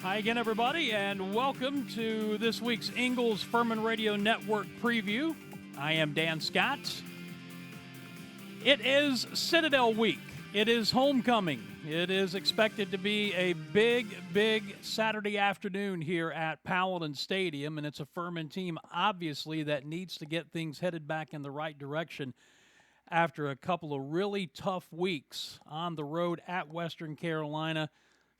Hi again, everybody, and welcome to this week's Ingles Furman Radio Network preview. I am Dan Scott. It is Citadel week. It is homecoming. It is expected to be a big Saturday afternoon here at Paladin Stadium, and it's a Furman team, obviously, that needs to get things headed back in the right direction after a couple of really tough weeks on the road at Western Carolina.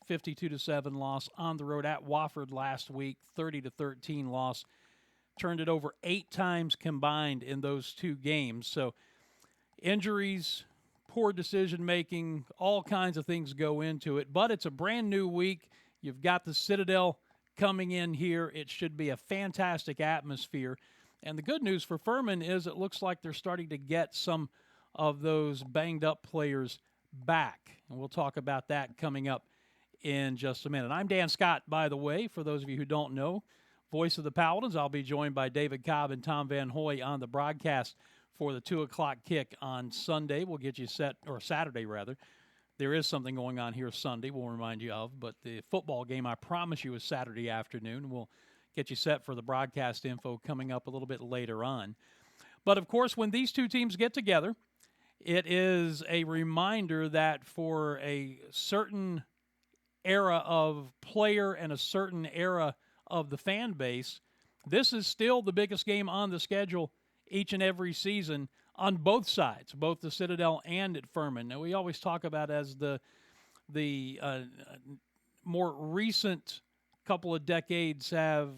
52-7 loss on the road at Wofford last week, 30-13 loss. Turned it over 8 times combined in those 2 games. So injuries, poor decision-making, all kinds of things go into it. But it's a brand new week. You've got the Citadel coming in here. It should be a fantastic atmosphere. And the good news for Furman is it looks like they're starting to get some of those banged-up players back. And we'll talk about that coming up in just a minute. I'm Dan Scott, by the way, for those of you who don't know, voice of the Paladins. I'll be joined by David Cobb and Tom Van Hoy on the broadcast for the 2 o'clock kick on Sunday. We'll get you set, or Saturday rather. There is something going on here Sunday we'll remind you of, but the football game, I promise you, is Saturday afternoon. We'll get you set for the broadcast info coming up a little bit later on. But, of course, when these two teams get together, it is a reminder that for a certain era of player and a certain era of the fan base, this is still the biggest game on the schedule each and every season on both sides, both the Citadel and at Furman. Now, we always talk about as the more recent couple of decades have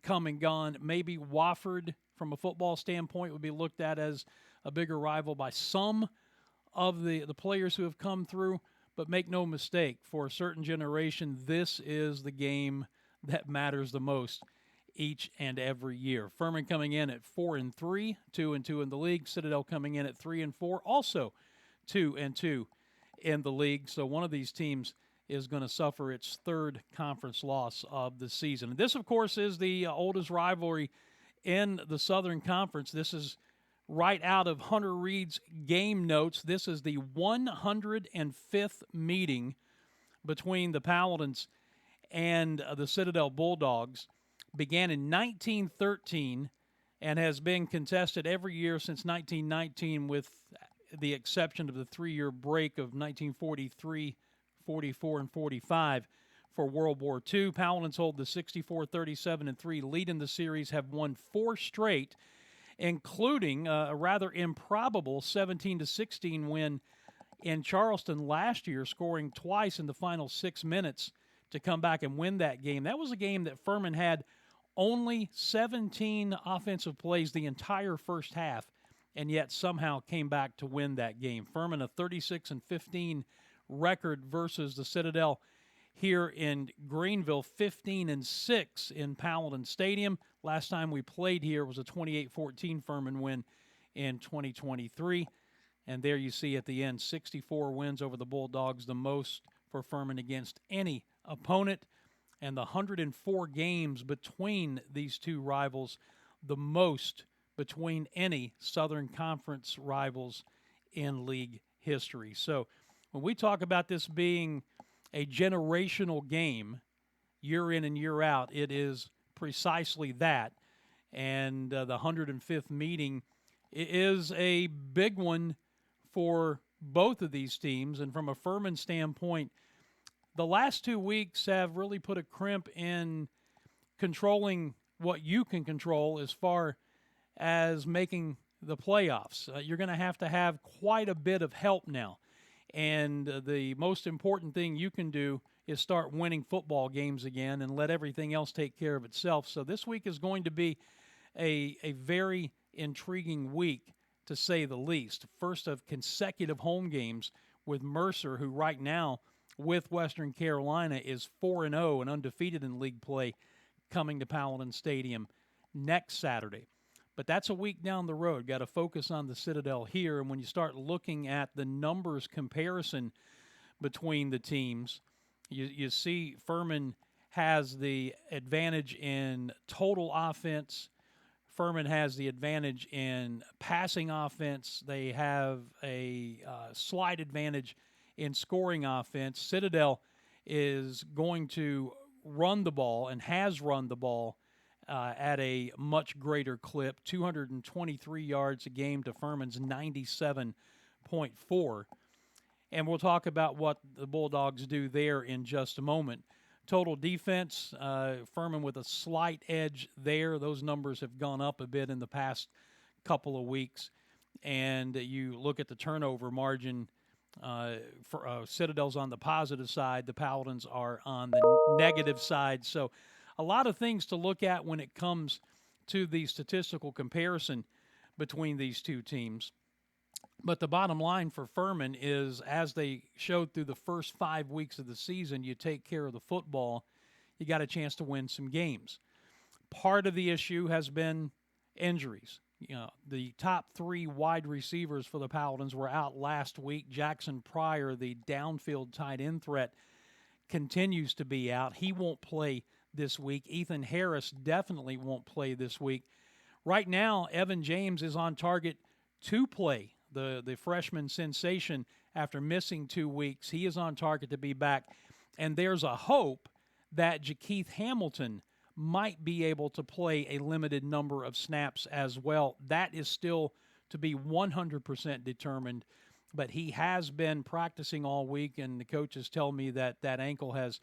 come and gone, maybe Wofford, from a football standpoint, would be looked at as a bigger rival by some of the players who have come through. But make no mistake, for a certain generation, this is the game that matters the most each and every year. Furman coming in at 4-3, 2-2 in the league. Citadel coming in at 3-4, also 2-2 in the league. So one of these teams is going to suffer its 3rd conference loss of the season. This, of course, is the oldest rivalry in the Southern Conference. This is right out of Hunter Reed's game notes. This is the 105th meeting between the Paladins and the Citadel Bulldogs. Began in 1913 and has been contested every year since 1919 with the exception of the 3-year break of 1943, 44, and 45 for World War II. Paladins hold the 64-37-3 lead in the series, have won 4 straight, including a rather improbable 17-16 win in Charleston last year, scoring twice in the final 6 minutes to come back and win that game. That was a game that Furman had only 17 offensive plays the entire first half, and yet somehow came back to win that game. Furman a 36-15 record versus the Citadel here in Greenville, 15-6 in Paladin Stadium. Last time we played here was a 28-14 Furman win in 2023. And there you see at the end, 64 wins over the Bulldogs, the most for Furman against any opponent. And the 104 games between these two rivals, the most between any Southern Conference rivals in league history. So when we talk about this being a generational game, year in and year out, it is precisely that. And the 105th meeting is a big one for both of these teams. And from a Furman standpoint, the last 2 weeks have really put a crimp in controlling what you can control as far as making the playoffs. You're going to have quite a bit of help now. And the most important thing you can do is start winning football games again and let everything else take care of itself. So this week is going to be a very intriguing week, to say the least. First of consecutive home games with Mercer, who right now with Western Carolina is 4-0 and undefeated in league play, coming to Paladin Stadium next Saturday. But that's a week down the road. Got to focus on the Citadel here. And when you start looking at the numbers comparison between the teams, you see Furman has the advantage in total offense. Furman has the advantage in passing offense. They have a slight advantage in scoring offense. Citadel is going to run the ball and has run the ball at a much greater clip, 223 yards a game to Furman's 97.4. And we'll talk about what the Bulldogs do there in just a moment. Total defense, Furman with a slight edge there. Those numbers have gone up a bit in the past couple of weeks. And you look at the turnover margin, for Citadel's on the positive side. The Paladins are on the negative side. So a lot of things to look at when it comes to the statistical comparison between these two teams. But the bottom line for Furman is, as they showed through the first 5 weeks of the season, you take care of the football, you got a chance to win some games. Part of the issue has been injuries. You know, the top 3 wide receivers for the Paladins were out last week. Jackson Pryor, the downfield tight end threat, continues to be out. He won't play this week. Ethan Harris definitely won't play this week. Right now, Evan James is on target to play. The freshman sensation, after missing 2 weeks, he is on target to be back. And there's a hope that Jakeith Hamilton might be able to play a limited number of snaps as well. That is still to be 100% determined. But he has been practicing all week, and the coaches tell me that that ankle has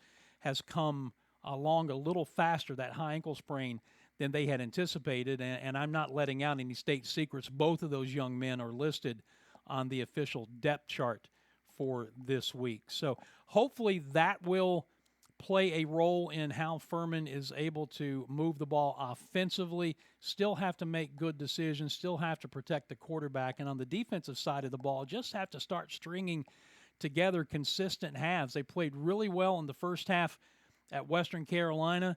come along a little faster, that high ankle sprain, than they had anticipated, and I'm not letting out any state secrets. Both of those young men are listed on the official depth chart for this week. So hopefully that will play a role in how Furman is able to move the ball offensively, still have to make good decisions, still have to protect the quarterback, and on the defensive side of the ball, just have to start stringing together consistent halves. They played really well in the first half at Western Carolina,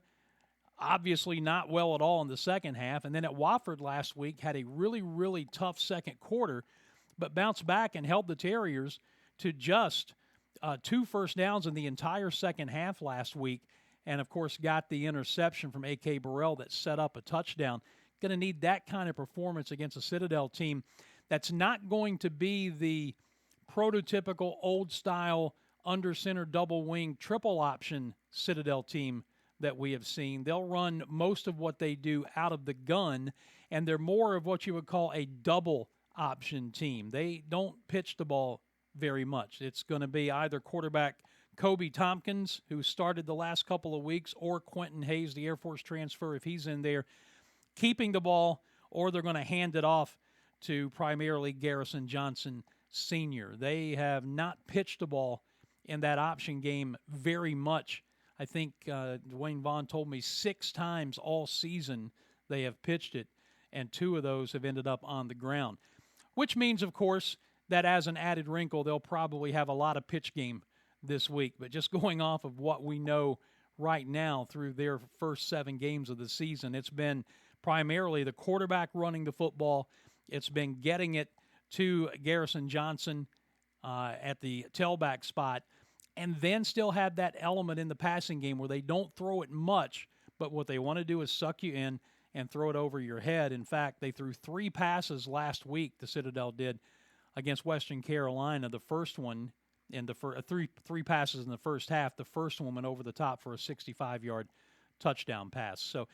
obviously not well at all in the second half. And then at Wofford last week, had a really, really tough second quarter, but bounced back and held the Terriers to just 2 first downs in the entire second half last week. And, of course, got the interception from A.K. Burrell that set up a touchdown. Going to need that kind of performance against a Citadel team that's not going to be the prototypical old-style under-center double-wing triple option Citadel team that we have seen. They'll run most of what they do out of the gun, and they're more of what you would call a double option team. They don't pitch the ball very much. It's going to be either quarterback Kobe Tompkins, who started the last couple of weeks, or Quentin Hayes, the Air Force transfer, if he's in there, keeping the ball, or they're going to hand it off to primarily Garrison Johnson Sr. They have not pitched the ball in that option game very much. I think Dwayne Vaughn told me 6 times all season they have pitched it, and 2 of those have ended up on the ground, which means, of course, that as an added wrinkle, they'll probably have a lot of pitch game this week. But just going off of what we know right now through their first 7 games of the season, it's been primarily the quarterback running the football. It's been getting it to Garrison Johnson at the tailback spot, and then still have that element in the passing game where they don't throw it much, but what they want to do is suck you in and throw it over your head. In fact, they threw 3 passes last week, the Citadel did, against Western Carolina. The first one, in the three passes in the first half, the first one went over the top for a 65-yard touchdown pass. So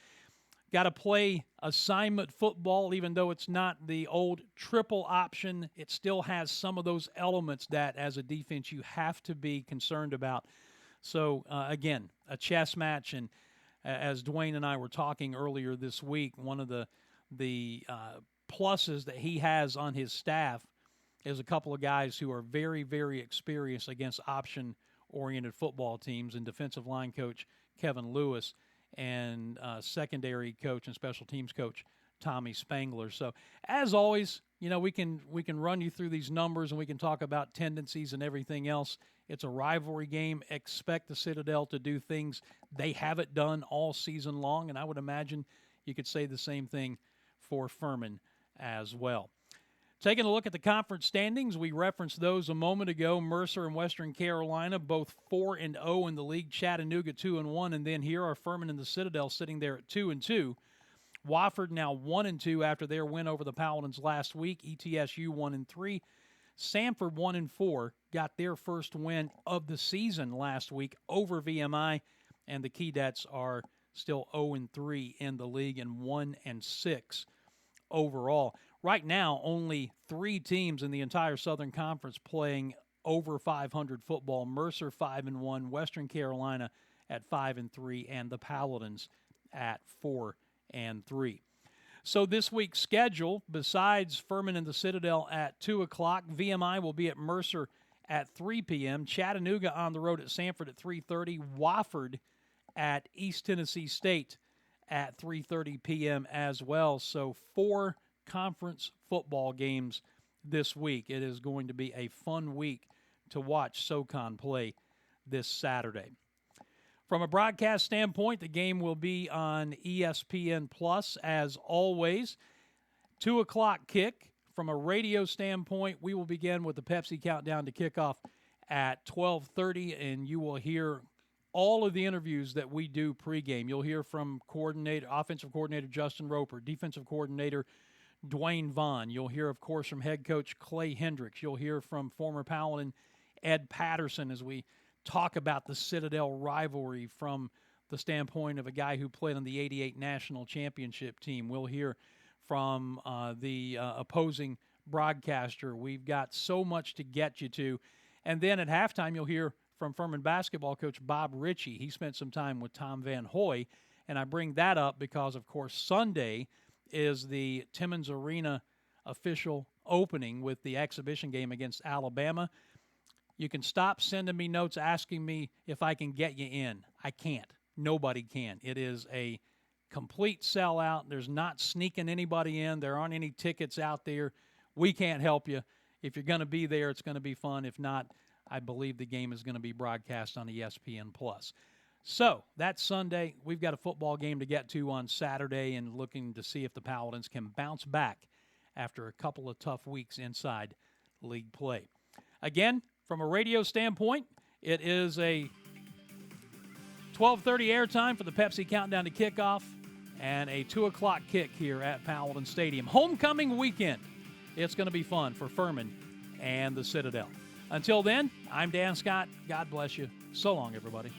got to play assignment football, even though it's not the old triple option. It still has some of those elements that, as a defense, you have to be concerned about. So, again, a chess match. And as Dwayne and I were talking earlier this week, one of the pluses that he has on his staff is a couple of guys who are very, very experienced against option-oriented football teams, and defensive line coach Kevin Lewis and secondary coach and special teams coach Tommy Spangler. So, as always, you know, we can run you through these numbers and we can talk about tendencies and everything else. It's a rivalry game. Expect the Citadel to do things they haven't done all season long, and I would imagine you could say the same thing for Furman as well. Taking a look at the conference standings, we referenced those a moment ago. Mercer and Western Carolina, both 4-0 in the league. Chattanooga 2-1, and then here are Furman and the Citadel sitting there at 2-2. Wofford now 1-2 after their win over the Paladins last week. ETSU 1-3. Sanford 1-4, got their first win of the season last week over VMI. and the Keydets are still 0-3 in the league and 1-6 overall. Right now, only 3 teams in the entire Southern Conference playing over 500 football. Mercer 5-1, Western Carolina at 5-3, and the Paladins at 4-3. So this week's schedule, besides Furman and the Citadel at 2 o'clock, VMI will be at Mercer at 3 p.m., Chattanooga on the road at Sanford at 3:30, Wofford at East Tennessee State at 3:30 p.m. as well. So 4 conference football games this week. It is going to be a fun week to watch SoCon play this Saturday. From a broadcast standpoint, the game will be on ESPN Plus as always. 2 o'clock kick. From a radio standpoint, we will begin with the Pepsi countdown to kickoff at 12:30, and you will hear all of the interviews that we do pregame. You'll hear from offensive coordinator Justin Roper, defensive coordinator Dwayne Vaughn. You'll hear, of course, from head coach Clay Hendricks. You'll hear from former Paladin Ed Patterson as we talk about the Citadel rivalry from the standpoint of a guy who played on the '88 national championship team. We'll hear from the opposing broadcaster. We've got so much to get you to. And then at halftime, you'll hear from Furman basketball coach Bob Ritchie. He spent some time with Tom Van Hoy, and I bring that up because, of course, Sunday is the Timmons Arena official opening with the exhibition game against Alabama. You can stop sending me notes asking me if I can get you in. I can't. Nobody can. It is a complete sellout. There's not sneaking anybody in. There aren't any tickets out there. We can't help you. If you're going to be there, it's going to be fun. If not, I believe the game is going to be broadcast on ESPN+. So that's Sunday. We've got a football game to get to on Saturday and looking to see if the Paladins can bounce back after a couple of tough weeks inside league play. Again, from a radio standpoint, it is a 12:30 airtime for the Pepsi countdown to kickoff and a 2 o'clock kick here at Paladin Stadium. Homecoming weekend. It's going to be fun for Furman and the Citadel. Until then, I'm Dan Scott. God bless you. So long, everybody.